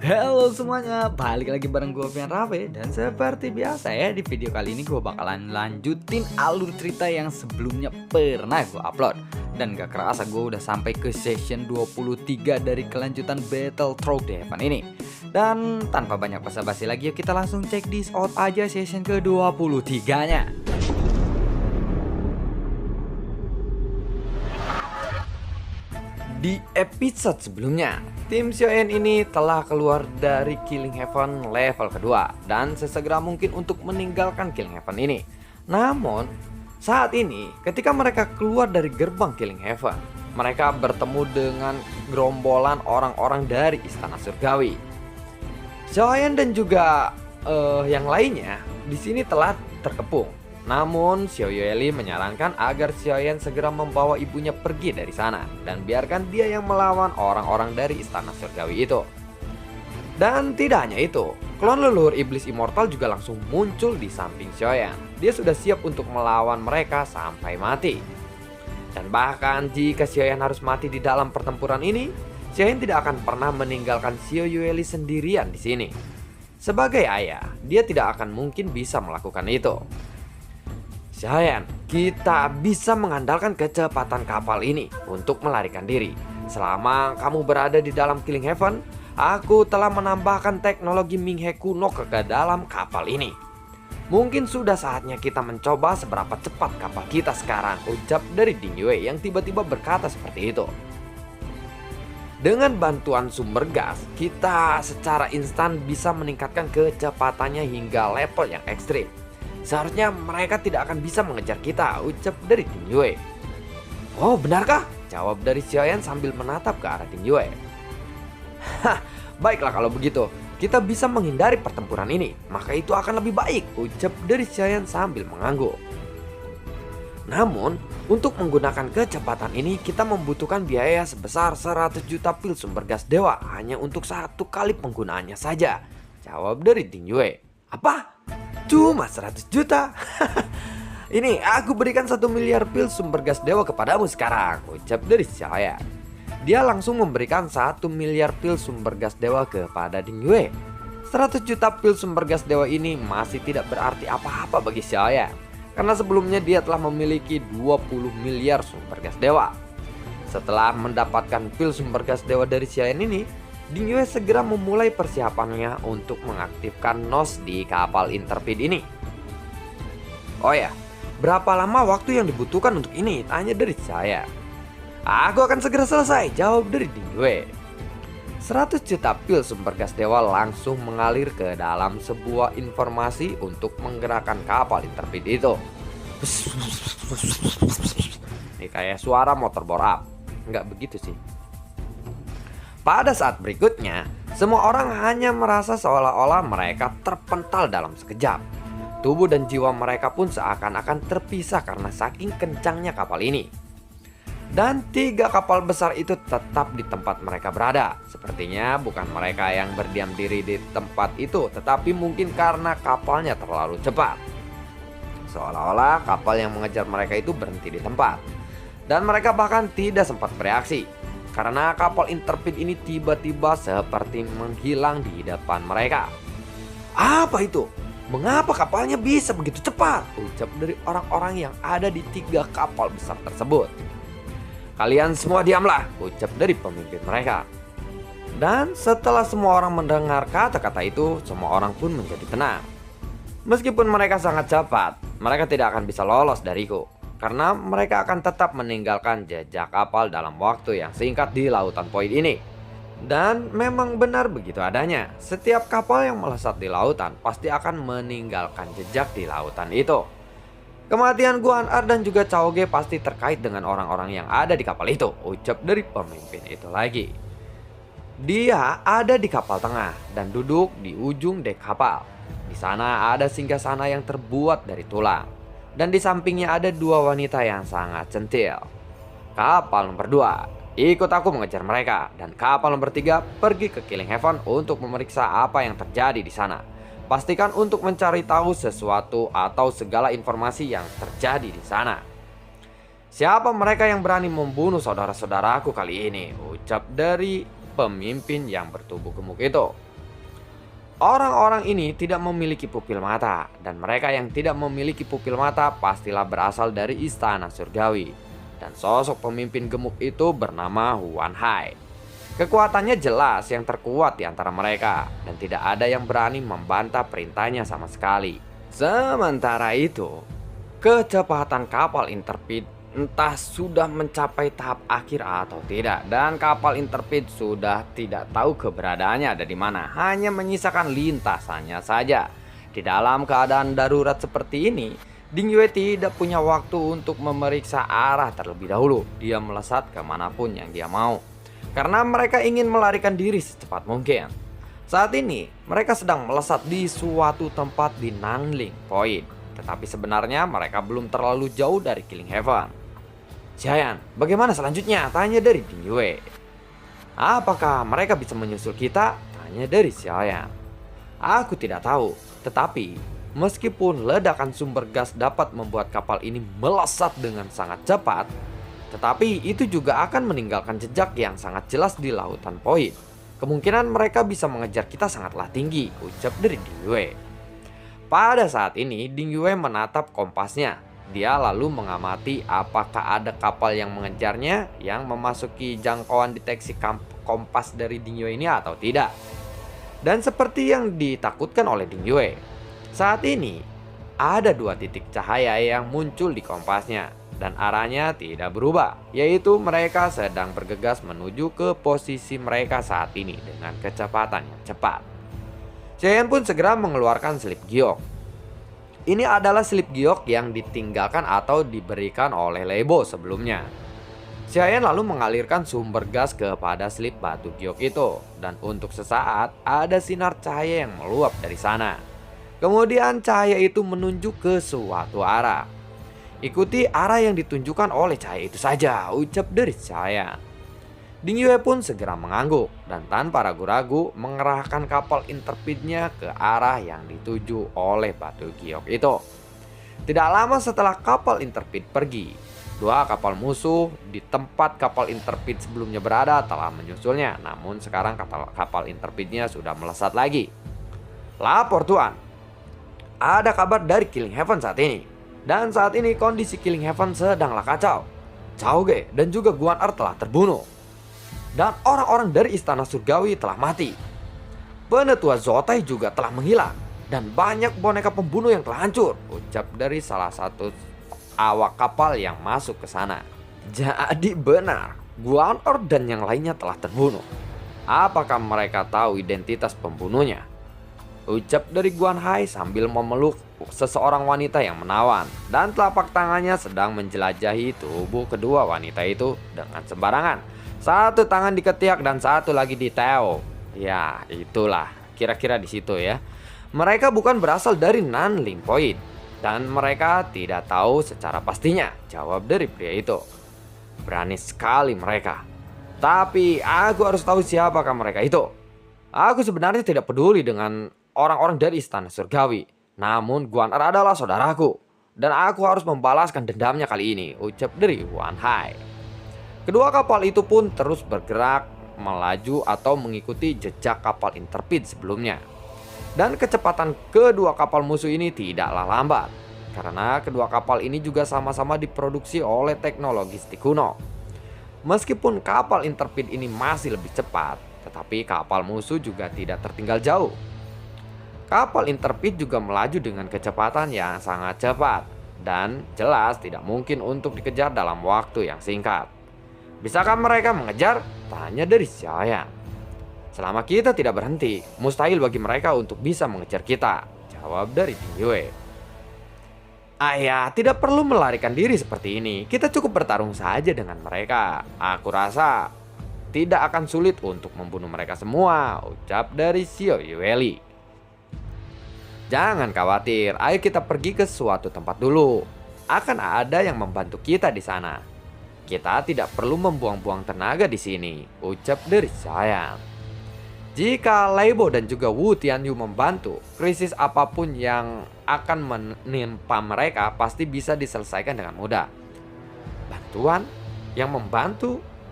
Halo semuanya, balik lagi bareng gue Pian Rafe. Dan seperti biasa ya, di video kali ini gue bakalan lanjutin alur cerita yang sebelumnya pernah gue upload. Dan gak kerasa gue udah sampai ke session 23 dari kelanjutan Battle Through the Heaven ini. Dan tanpa banyak basa-basi lagi, yuk kita langsung check this out aja session ke 23 nya. Di episode sebelumnya, tim Sioen ini telah keluar dari Killing Heaven level kedua dan sesegera mungkin untuk meninggalkan Killing Heaven ini. Namun, saat ini ketika mereka keluar dari gerbang Killing Heaven, mereka bertemu dengan gerombolan orang-orang dari Istana Surgawi. Sioen dan juga yang lainnya di sini telah terkepung. Namun Xiao Yueli menyarankan agar Xiaoyan segera membawa ibunya pergi dari sana dan biarkan dia yang melawan orang-orang dari Istana Surgawi itu. Dan tidak hanya itu, klon leluhur iblis immortal juga langsung muncul di samping Xiaoyan. Dia sudah siap untuk melawan mereka sampai mati. Dan bahkan jika Xiaoyan harus mati di dalam pertempuran ini, Xiaoyan tidak akan pernah meninggalkan Xiao Yueli sendirian di sini. Sebagai ayah, dia tidak akan mungkin bisa melakukan itu. Xiaoyan, kita bisa mengandalkan kecepatan kapal ini untuk melarikan diri. Selama kamu berada di dalam Killing Heaven, aku telah menambahkan teknologi Minghe kuno ke dalam kapal ini. Mungkin sudah saatnya kita mencoba seberapa cepat kapal kita sekarang, ucap dari Ding Yue yang tiba-tiba berkata seperti itu. Dengan bantuan sumber gas, kita secara instan bisa meningkatkan kecepatannya hingga level yang ekstrim. Seharusnya mereka tidak akan bisa mengejar kita, ucap dari Ding Yue. Oh, benarkah? Jawab dari Xiaoyan sambil menatap ke arah Ding Yue. Hah, baiklah kalau begitu. Kita bisa menghindari pertempuran ini, maka itu akan lebih baik, ucap dari Xiaoyan sambil mengangguk. Namun, untuk menggunakan kecepatan ini kita membutuhkan biaya sebesar 100 juta pil sumber gas dewa hanya untuk satu kali penggunaannya saja, jawab dari Ding Yue. Apa? Cuma 100 juta? Ini aku berikan 1 miliar pil sumber gas dewa kepadamu sekarang, ucap dari Xiaoyan. Dia langsung memberikan 1 miliar pil sumber gas dewa kepada Ding Yue. 100 juta pil sumber gas dewa ini masih tidak berarti apa-apa bagi Xiaoyan, karena sebelumnya dia telah memiliki 20 miliar sumber gas dewa. Setelah mendapatkan pil sumber gas dewa dari Xiaoyan ini, Ding Yue segera memulai persiapannya untuk mengaktifkan NOS di kapal Interpid ini. Oh ya, berapa lama waktu yang dibutuhkan untuk ini? Tanya dari saya. Aku akan segera selesai, jawab dari Ding Yue. 100 juta pil sumber gas dewa langsung mengalir ke dalam sebuah informasi untuk menggerakkan kapal Interpid itu. Ini kayak suara motor bore up. Nggak begitu sih. Pada saat berikutnya, semua orang hanya merasa seolah-olah mereka terpental dalam sekejap. Tubuh dan jiwa mereka pun seakan-akan terpisah karena saking kencangnya kapal ini. Dan 3 kapal besar itu tetap di tempat mereka berada. Sepertinya bukan mereka yang berdiam diri di tempat itu, tetapi mungkin karena kapalnya terlalu cepat. Seolah-olah kapal yang mengejar mereka itu berhenti di tempat. Dan mereka bahkan tidak sempat bereaksi, karena kapal Interpid ini tiba-tiba seperti menghilang di depan mereka. Apa itu? Mengapa kapalnya bisa begitu cepat? Ucap dari orang-orang yang ada di 3 kapal besar tersebut. Kalian semua diamlah, ucap dari pemimpin mereka. Dan setelah semua orang mendengar kata-kata itu, semua orang pun menjadi tenang. Meskipun mereka sangat cepat, mereka tidak akan bisa lolos dariku, karena mereka akan tetap meninggalkan jejak kapal dalam waktu yang singkat di lautan Void ini. Dan memang benar begitu adanya. Setiap kapal yang melesat di lautan pasti akan meninggalkan jejak di lautan itu. Kematian Guan Er dan juga Cao Ge pasti terkait dengan orang-orang yang ada di kapal itu, ucap dari pemimpin itu lagi. Dia ada di kapal tengah dan duduk di ujung dek kapal. Di sana ada singgasana yang terbuat dari tulang. Dan di sampingnya ada 2 wanita yang sangat centil. Kapal nomor 2, ikut aku mengejar mereka. Dan kapal nomor 3 pergi ke Killing Heaven untuk memeriksa apa yang terjadi di sana. Pastikan untuk mencari tahu sesuatu atau segala informasi yang terjadi di sana. Siapa mereka yang berani membunuh saudara-saudaraku kali ini? Ucap dari pemimpin yang bertubuh gemuk itu. Orang-orang ini tidak memiliki pupil mata, dan mereka yang tidak memiliki pupil mata pastilah berasal dari istana surgawi. Dan sosok pemimpin gemuk itu bernama Huan Hai. Kekuatannya jelas yang terkuat di antara mereka, dan tidak ada yang berani membantah perintahnya sama sekali. Sementara itu, kecepatan kapal Intrepid entah sudah mencapai tahap akhir atau tidak, dan kapal Intrepid sudah tidak tahu keberadaannya ada di mana, hanya menyisakan lintasannya saja. Di dalam keadaan darurat seperti ini, Ding Yue tidak punya waktu untuk memeriksa arah terlebih dahulu. Dia melesat kemanapun yang dia mau, karena mereka ingin melarikan diri secepat mungkin. Saat ini, mereka sedang melesat di suatu tempat di Nanling Point, tetapi sebenarnya mereka belum terlalu jauh dari Killing Heaven. Xiaoyan, bagaimana selanjutnya? Tanya dari Ding Yue. Apakah mereka bisa menyusul kita? Tanya dari Xiaoyan. Aku tidak tahu, tetapi meskipun ledakan sumber gas dapat membuat kapal ini melesat dengan sangat cepat, tetapi itu juga akan meninggalkan jejak yang sangat jelas di lautan Point. Kemungkinan mereka bisa mengejar kita sangatlah tinggi, ucap dari Ding Yue. Pada saat ini, Ding Yue menatap kompasnya. Dia lalu mengamati apakah ada kapal yang mengejarnya yang memasuki jangkauan deteksi kompas dari Ding Yue ini atau tidak. Dan seperti yang ditakutkan oleh Ding Yue, saat ini ada 2 titik cahaya yang muncul di kompasnya, dan arahnya tidak berubah, yaitu mereka sedang bergegas menuju ke posisi mereka saat ini dengan kecepatan yang cepat. Xiaoyan pun segera mengeluarkan selip giok. Ini adalah selip giok yang ditinggalkan atau diberikan oleh Leibo sebelumnya. Xiaoyan lalu mengalirkan sumber gas kepada selip batu giok itu, dan untuk sesaat ada sinar cahaya yang meluap dari sana. Kemudian cahaya itu menunjuk ke suatu arah. Ikuti arah yang ditunjukkan oleh cahaya itu saja, ucap dari Xiaoyan. Ding Yue pun segera mengangguk dan tanpa ragu-ragu mengerahkan kapal Intrepidnya ke arah yang dituju oleh batu giok itu. Tidak lama setelah kapal Intrepid pergi, 2 kapal musuh di tempat kapal Intrepid sebelumnya berada telah menyusulnya. Namun sekarang kapal Intrepidnya sudah melesat lagi. Lapor Tuan, ada kabar dari Killing Heaven saat ini. Dan saat ini kondisi Killing Heaven sedanglah kacau. Cao Ge dan juga Guan Er telah terbunuh, dan orang-orang dari istana surgawi telah mati. Penetua Zotai juga telah menghilang, dan banyak boneka pembunuh yang telah hancur, ucap dari salah satu awak kapal yang masuk ke sana. Jadi benar, Guan Er dan yang lainnya telah terbunuh. Apakah mereka tahu identitas pembunuhnya? Ucap dari Guan Hai sambil memeluk seseorang wanita yang menawan, dan telapak tangannya sedang menjelajahi tubuh kedua wanita itu dengan sembarangan. Satu tangan di ketiak dan satu lagi di teo. Ya, itulah kira-kira di situ ya. Mereka bukan berasal dari Nanling Point, dan mereka tidak tahu secara pastinya, jawab dari pria itu. Berani sekali mereka. Tapi aku harus tahu siapakah mereka itu. Aku sebenarnya tidak peduli dengan orang-orang dari istana surgawi. Namun Guan Er adalah saudaraku, dan aku harus membalaskan dendamnya kali ini, ucap dari Huan Hai. Kedua kapal itu pun terus bergerak melaju atau mengikuti jejak kapal Intrepid sebelumnya. Dan kecepatan kedua kapal musuh ini tidaklah lambat, karena kedua kapal ini juga sama-sama diproduksi oleh teknologi kuno. Meskipun kapal Intrepid ini masih lebih cepat, tetapi kapal musuh juga tidak tertinggal jauh. Kapal Intrepid juga melaju dengan kecepatan yang sangat cepat, dan jelas tidak mungkin untuk dikejar dalam waktu yang singkat. Bisakah mereka mengejar? Tanya dari Xiaoyan. Selama kita tidak berhenti, mustahil bagi mereka untuk bisa mengejar kita, jawab dari Ding Yue. Ayah, tidak perlu melarikan diri seperti ini. Kita cukup bertarung saja dengan mereka. Aku rasa tidak akan sulit untuk membunuh mereka semua, ucap dari Xiao Yueli. Jangan khawatir, ayo kita pergi ke suatu tempat dulu. Akan ada yang membantu kita di sana. Kita tidak perlu membuang-buang tenaga di sini, ucap dari Xiaoyan. Jika Leibo dan juga Wu Tianyu membantu, krisis apapun yang akan menimpa mereka pasti bisa diselesaikan dengan mudah. Bantuan? Yang membantu?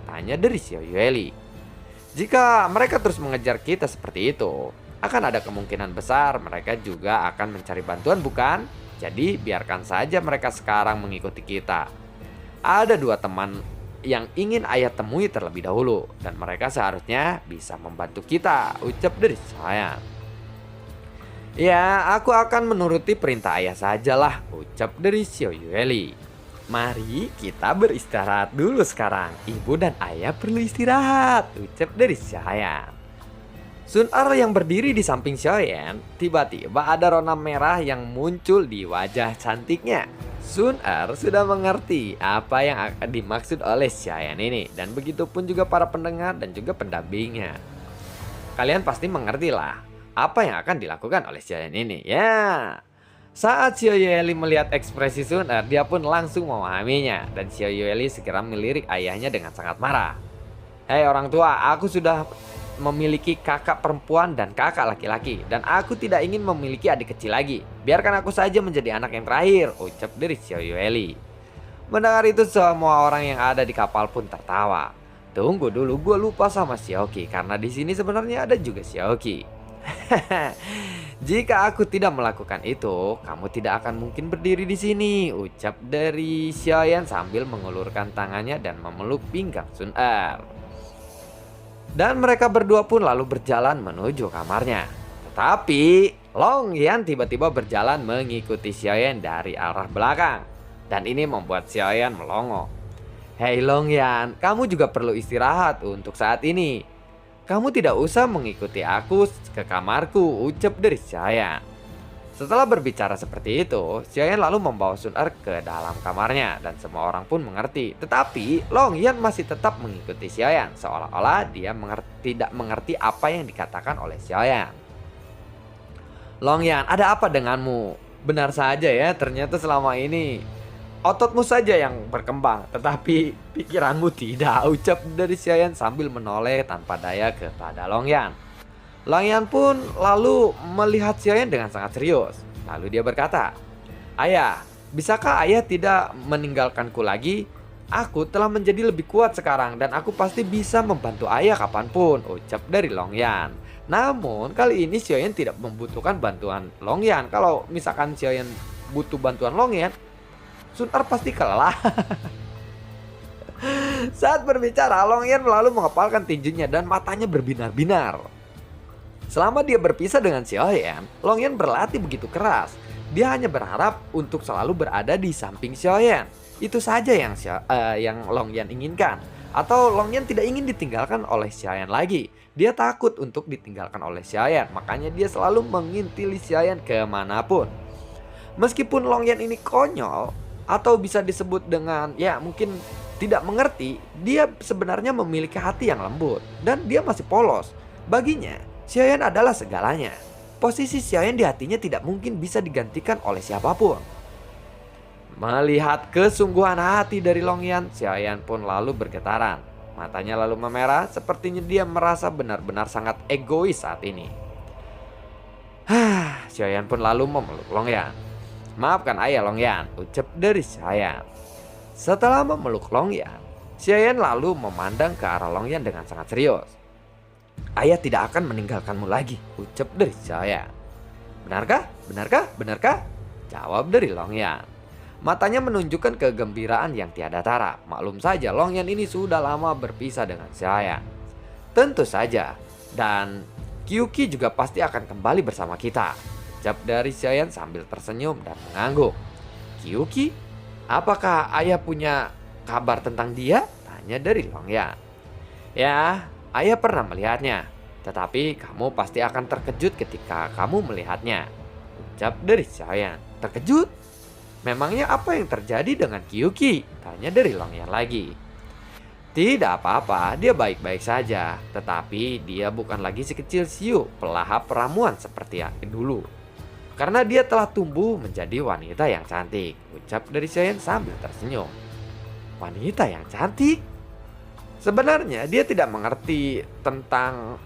Tanya dari Xiao Yueli. Jika mereka terus mengejar kita seperti itu, Akan ada kemungkinan besar mereka juga akan mencari bantuan, bukan? Jadi biarkan saja mereka sekarang mengikuti kita. Ada dua teman yang ingin ayah temui terlebih dahulu, dan mereka seharusnya bisa membantu kita, ucap dari saya. Ya, aku akan menuruti perintah ayah sajalah, ucap dari Xiao Yueli. Mari kita beristirahat dulu sekarang. Ibu dan ayah perlu istirahat, ucap dari Xiaoyan. Sun Er yang berdiri di samping Xiaoyan, tiba-tiba ada rona merah yang muncul di wajah cantiknya. Sun Er sudah mengerti apa yang akan dimaksud oleh Xiaoyan ini, dan begitu pun juga para pendengar dan juga pendampingnya. Kalian pasti mengerti lah apa yang akan dilakukan oleh Xiaoyan ini. Ya, saat Xiao Yueli melihat ekspresi Sun Er, dia pun langsung memahaminya, dan Xiao Yueli segera melirik ayahnya dengan sangat marah. Hei orang tua, aku sudah memiliki kakak perempuan dan kakak laki-laki, dan aku tidak ingin memiliki adik kecil lagi. Biarkan aku saja menjadi anak yang terakhir, ucap dari Xiao Yueli. Mendengar itu semua orang yang ada di kapal pun tertawa. Tunggu dulu, gue lupa sama Xiaoqi, karena di sini sebenarnya ada juga Xiaoqi. Jika aku tidak melakukan itu, kamu tidak akan mungkin berdiri di sini, ucap dari Xiaoyan sambil mengulurkan tangannya dan memeluk pinggang Sun Er. Dan mereka berdua pun lalu berjalan menuju kamarnya. Tetapi Long Yan tiba-tiba berjalan mengikuti Xiaoyan dari arah belakang, dan ini membuat Xiaoyan melongo. Hei Long Yan, kamu juga perlu istirahat untuk saat ini. Kamu tidak usah mengikuti aku ke kamarku, ucap dari Xiaoyan. Setelah berbicara seperti itu, Xiaoyan lalu membawa Sun Er ke dalam kamarnya, dan semua orang pun mengerti. Tetapi Long Yan masih tetap mengikuti Xiaoyan, seolah-olah dia tidak mengerti apa yang dikatakan oleh Xiaoyan. Long Yan, ada apa denganmu? Benar saja ya, ternyata selama ini ototmu saja yang berkembang, tetapi pikiranmu tidak, ucap dari Xiaoyan sambil menoleh tanpa daya kepada Long Yan. Long Yan pun lalu melihat Xiaoyan dengan sangat serius. Lalu dia berkata, Ayah, bisakah ayah tidak meninggalkanku lagi? Aku telah menjadi lebih kuat sekarang, dan aku pasti bisa membantu ayah kapanpun, ucap dari Long Yan. Namun kali ini Xiaoyan tidak membutuhkan bantuan Long Yan. Kalau misalkan Xiaoyan butuh bantuan Long Yan, Sun Er pasti kalah. Saat berbicara, Long Yan lalu mengepalkan tinjunya dan matanya berbinar-binar. Selama dia berpisah dengan Xiaoyan, Long Yan berlatih begitu keras. Dia hanya berharap untuk selalu berada di samping Xiaoyan. Itu saja yang Long Yan inginkan. Atau Long Yan tidak ingin ditinggalkan oleh Xiaoyan lagi. Dia takut untuk ditinggalkan oleh Xiaoyan, makanya dia selalu mengintili Xiaoyan kemanapun. Meskipun Long Yan ini konyol, atau bisa disebut dengan ya mungkin tidak mengerti, dia sebenarnya memiliki hati yang lembut, dan dia masih polos. Baginya, Xiaoyan adalah segalanya. Posisi Xiaoyan di hatinya tidak mungkin bisa digantikan oleh siapapun. Melihat kesungguhan hati dari Long Yan, Xiaoyan pun lalu bergetaran. Matanya lalu memerah, sepertinya dia merasa benar-benar sangat egois saat ini. Xiaoyan pun lalu memeluk Long Yan. Maafkan ayah Long Yan, ucap dari Xiaoyan. Setelah memeluk Long Yan, Xiaoyan lalu memandang ke arah Long Yan dengan sangat serius. Ayah tidak akan meninggalkanmu lagi, ucap dari Xiaoyan. Benarkah? Benarkah? Benarkah? Jawab dari Long Yan. Matanya menunjukkan kegembiraan yang tiada tara. Maklum saja Long Yan ini sudah lama berpisah dengan Xiaoyan. Tentu saja. Dan Qiuqi juga pasti akan kembali bersama kita, ucap dari Xiaoyan sambil tersenyum dan mengangguk. Qiuqi? Apakah ayah punya kabar tentang dia? Tanya dari Long Yan. Ya, ayah pernah melihatnya, tetapi kamu pasti akan terkejut ketika kamu melihatnya, ucap dari Xiaoyan. Terkejut? Memangnya apa yang terjadi dengan Qiuqi? Tanya dari Long Yan lagi. Tidak apa-apa, dia baik-baik saja. Tetapi dia bukan lagi si kecil Xiu, pelahap ramuan seperti yang dulu. Karena dia telah tumbuh menjadi wanita yang cantik, ucap dari Xiaoyan sambil tersenyum. Wanita yang cantik? Sebenarnya dia tidak mengerti tentang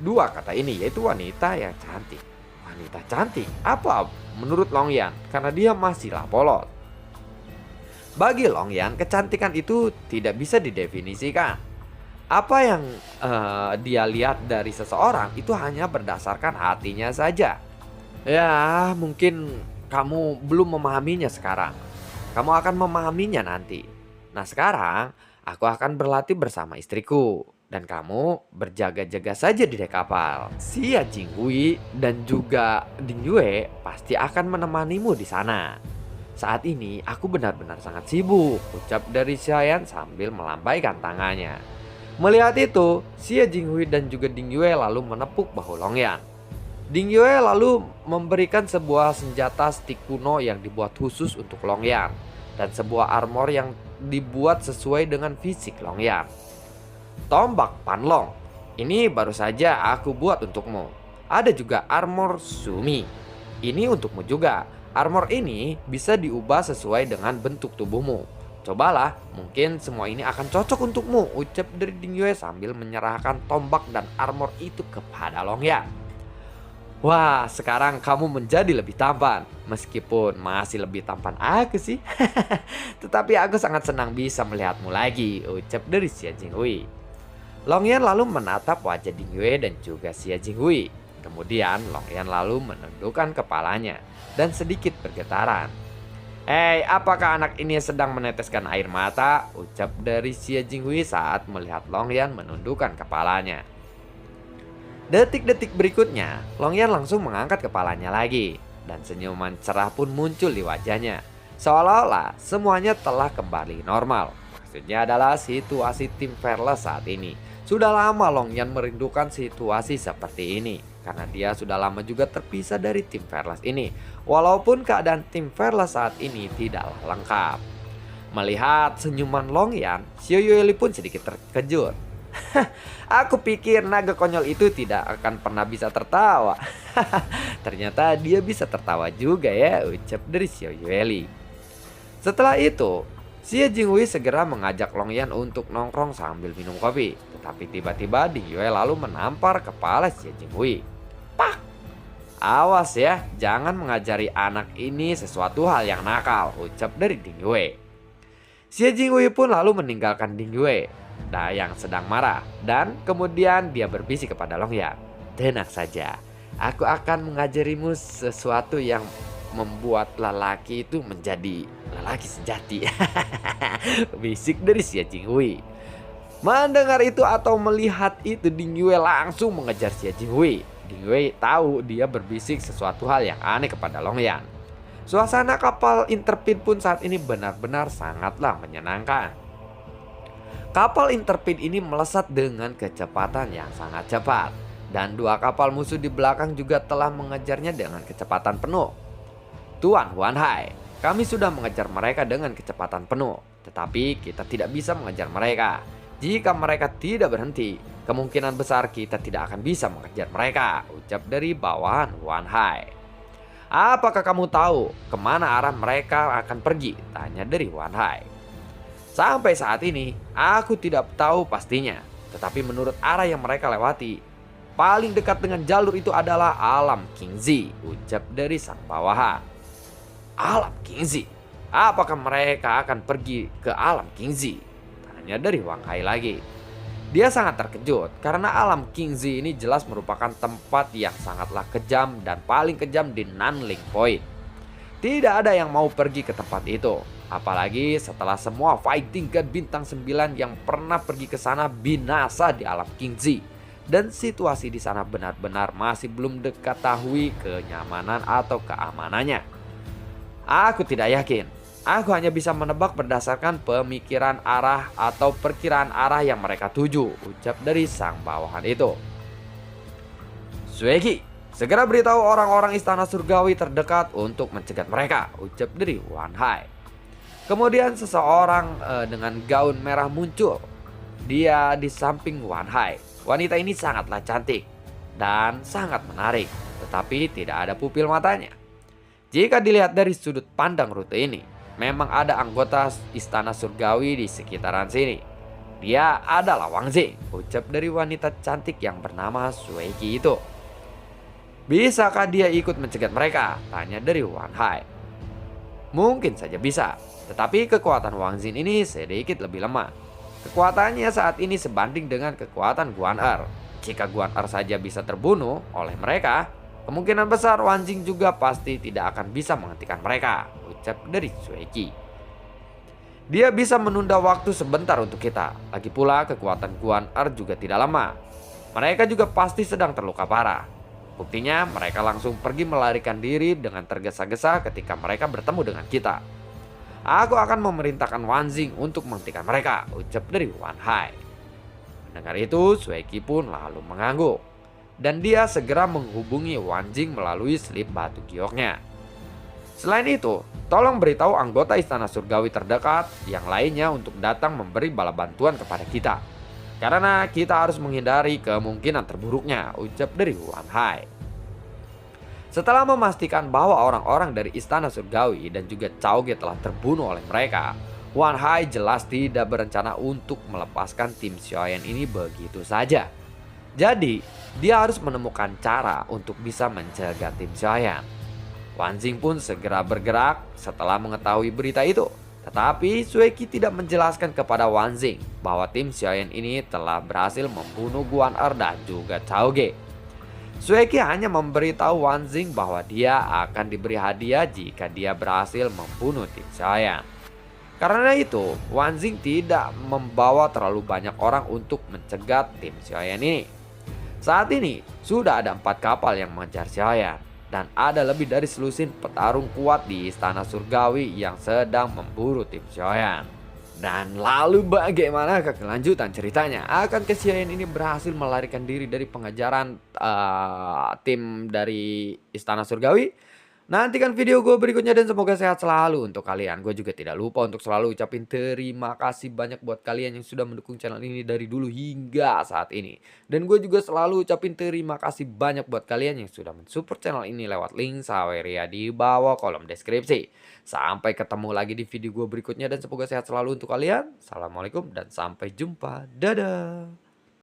dua kata ini, yaitu wanita yang cantik. Wanita cantik? Apa menurut Long Yan? Karena dia masihlah polos. Bagi Long Yan, kecantikan itu tidak bisa didefinisikan. Apa yang dia lihat dari seseorang itu hanya berdasarkan hatinya saja. Ya, mungkin kamu belum memahaminya sekarang. Kamu akan memahaminya nanti. Nah, sekarang aku akan berlatih bersama istriku. Dan kamu berjaga-jaga saja di dek kapal. Si Jinghui dan juga Ding Yue pasti akan menemanimu di sana. Saat ini aku benar-benar sangat sibuk, ucap dari Xiayan sambil melambaikan tangannya. Melihat itu, si Jinghui dan juga Ding Yue lalu menepuk bahu Longyan. Ding Yue lalu memberikan sebuah senjata stik kuno yang dibuat khusus untuk Longyan dan sebuah armor yang dibuat sesuai dengan fisik Longyan. Tombak Panlong, ini baru saja aku buat untukmu. Ada juga armor Sumi, ini untukmu juga. Armor ini bisa diubah sesuai dengan bentuk tubuhmu. Cobalah, mungkin semua ini akan cocok untukmu, ucap dari Ding Yue sambil menyerahkan tombak dan armor itu kepada Longyan. Wah, sekarang kamu menjadi lebih tampan. Meskipun masih lebih tampan aku sih. Tetapi aku sangat senang bisa melihatmu lagi, ucap dari Xia Jinghui. Longyan lalu menatap wajah Ding Yue dan juga Xia Jinghui. Kemudian Longyan lalu menundukkan kepalanya dan sedikit bergetaran. "Hei, apakah anak ini sedang meneteskan air mata?" ucap dari Xia Jinghui saat melihat Longyan menundukkan kepalanya. Detik-detik berikutnya, Longyan langsung mengangkat kepalanya lagi dan senyuman cerah pun muncul di wajahnya. Seolah-olah semuanya telah kembali normal. Maksudnya adalah situasi tim Fearless saat ini. Sudah lama Longyan merindukan situasi seperti ini karena dia sudah lama juga terpisah dari tim Fearless ini. Walaupun keadaan tim Fearless saat ini tidaklah lengkap. Melihat senyuman Longyan, Xiao Yueli pun sedikit terkejut. Aku pikir naga konyol itu tidak akan pernah bisa tertawa. Ternyata dia bisa tertawa juga ya, ucap dari Xiao Yueli. Setelah itu, Xia Jinghui segera mengajak Longyan untuk nongkrong sambil minum kopi. Tetapi tiba-tiba Ding Yue lalu menampar kepala Xia Jinghui. Pak! Awas ya, jangan mengajari anak ini sesuatu hal yang nakal, ucap dari Ding Yue. Xia Jinghui pun lalu meninggalkan Ding Yue yang sedang marah. Dan kemudian dia berbisik kepada Longyan. Tenang saja, aku akan mengajarimu sesuatu yang membuat lelaki itu menjadi lelaki sejati. Bisik dari Xia Jinghui. Mendengar itu atau melihat itu, Ding Yue langsung mengejar Xia Jinghui. Ding Yue tahu dia berbisik sesuatu hal yang aneh kepada Longyan. Suasana kapal Interpid pun saat ini benar-benar sangatlah menyenangkan. Kapal Interpid ini melesat dengan kecepatan yang sangat cepat. Dan dua kapal musuh di belakang juga telah mengejarnya dengan kecepatan penuh. Tuan Huan Hai, kami sudah mengejar mereka dengan kecepatan penuh. Tetapi kita tidak bisa mengejar mereka. Jika mereka tidak berhenti, kemungkinan besar kita tidak akan bisa mengejar mereka, ucap dari bawahan Huan Hai. Apakah kamu tahu kemana arah mereka akan pergi? Tanya dari Huan Hai. Sampai saat ini, aku tidak tahu pastinya. Tetapi menurut arah yang mereka lewati, paling dekat dengan jalur itu adalah alam Qingzi, ucap dari sang bawahan. Alam Qingzi? Apakah mereka akan pergi ke alam Qingzi? Tanya dari Wang Hai lagi. Dia sangat terkejut karena alam Qingzi ini jelas merupakan tempat yang sangatlah kejam dan paling kejam di Nanling Point. Tidak ada yang mau pergi ke tempat itu. Apalagi setelah semua fighting god bintang 9 yang pernah pergi ke sana binasa di alam Qingzi. Dan situasi di sana benar-benar masih belum diketahui kenyamanan atau keamanannya. Aku tidak yakin. Aku hanya bisa menebak berdasarkan pemikiran arah atau perkiraan arah yang mereka tuju, ucap dari sang bawahan itu. Suegi, segera beritahu orang-orang istana surgawi terdekat untuk mencegat mereka, ucap dari Huan Hai. Kemudian seseorang dengan gaun merah muncul. Dia di samping Huan Hai. Wanita ini sangatlah cantik dan sangat menarik, tetapi tidak ada pupil matanya. Jika dilihat dari sudut pandang rute ini, memang ada anggota istana surgawi di sekitaran sini. Dia adalah Wang Zing, ucap dari wanita cantik yang bernama Sueki itu. Bisakah dia ikut mencegat mereka? Tanya dari Huan Hai. Mungkin saja bisa, tetapi kekuatan Wang Zing ini sedikit lebih lemah. Kekuatannya saat ini sebanding dengan kekuatan Guan Er. Jika Guan Er saja bisa terbunuh oleh mereka, kemungkinan besar Wan Jing juga pasti tidak akan bisa menghentikan mereka, ucap dari Sueki. Dia bisa menunda waktu sebentar untuk kita. Lagi pula kekuatan Guan Er juga tidak lama. Mereka juga pasti sedang terluka parah. Buktinya mereka langsung pergi melarikan diri dengan tergesa-gesa ketika mereka bertemu dengan kita. Aku akan memerintahkan Wan Jing untuk menghentikan mereka, ucap dari Wan Hai. Mendengar itu, Sueki pun lalu mengangguk. Dan dia segera menghubungi Wan Jing melalui selip batu gioknya. Selain itu, tolong beritahu anggota Istana Surgawi terdekat yang lainnya untuk datang memberi bala bantuan kepada kita. Karena kita harus menghindari kemungkinan terburuknya, ucap dari Wan Hai. Setelah memastikan bahwa orang-orang dari Istana Surgawi dan juga Cao Ge telah terbunuh oleh mereka, Wan Hai jelas tidak berencana untuk melepaskan tim Xiaoyan ini begitu saja. Jadi, dia harus menemukan cara untuk bisa mencegah tim Xiaoyan. Wan Jing pun segera bergerak setelah mengetahui berita itu. Tetapi Sueki tidak menjelaskan kepada Wan Jing bahwa tim Xiaoyan ini telah berhasil membunuh Guan Er dan juga Cao Ge. Sueki hanya memberitahu Wan Jing bahwa dia akan diberi hadiah jika dia berhasil membunuh tim Xiaoyan. Karena itu, Wan Jing tidak membawa terlalu banyak orang untuk mencegat tim Xiaoyan ini. Saat ini, sudah ada 4 kapal yang mengejar Xiaoyan. Dan ada lebih dari selusin petarung kuat di Istana Surgawi yang sedang memburu tim Xiaoyan. Dan lalu bagaimana kelanjutan ceritanya? Akankah Xiaoyan ini berhasil melarikan diri dari pengejaran tim dari Istana Surgawi? Nantikan video gue berikutnya dan semoga sehat selalu untuk kalian. Gue juga tidak lupa untuk selalu ucapin terima kasih banyak buat kalian yang sudah mendukung channel ini dari dulu hingga saat ini. Dan gue juga selalu ucapin terima kasih banyak buat kalian yang sudah mensupport channel ini lewat link Saweria di bawah kolom deskripsi. Sampai ketemu lagi di video gue berikutnya dan semoga sehat selalu untuk kalian. Assalamualaikum dan sampai jumpa. Dadah.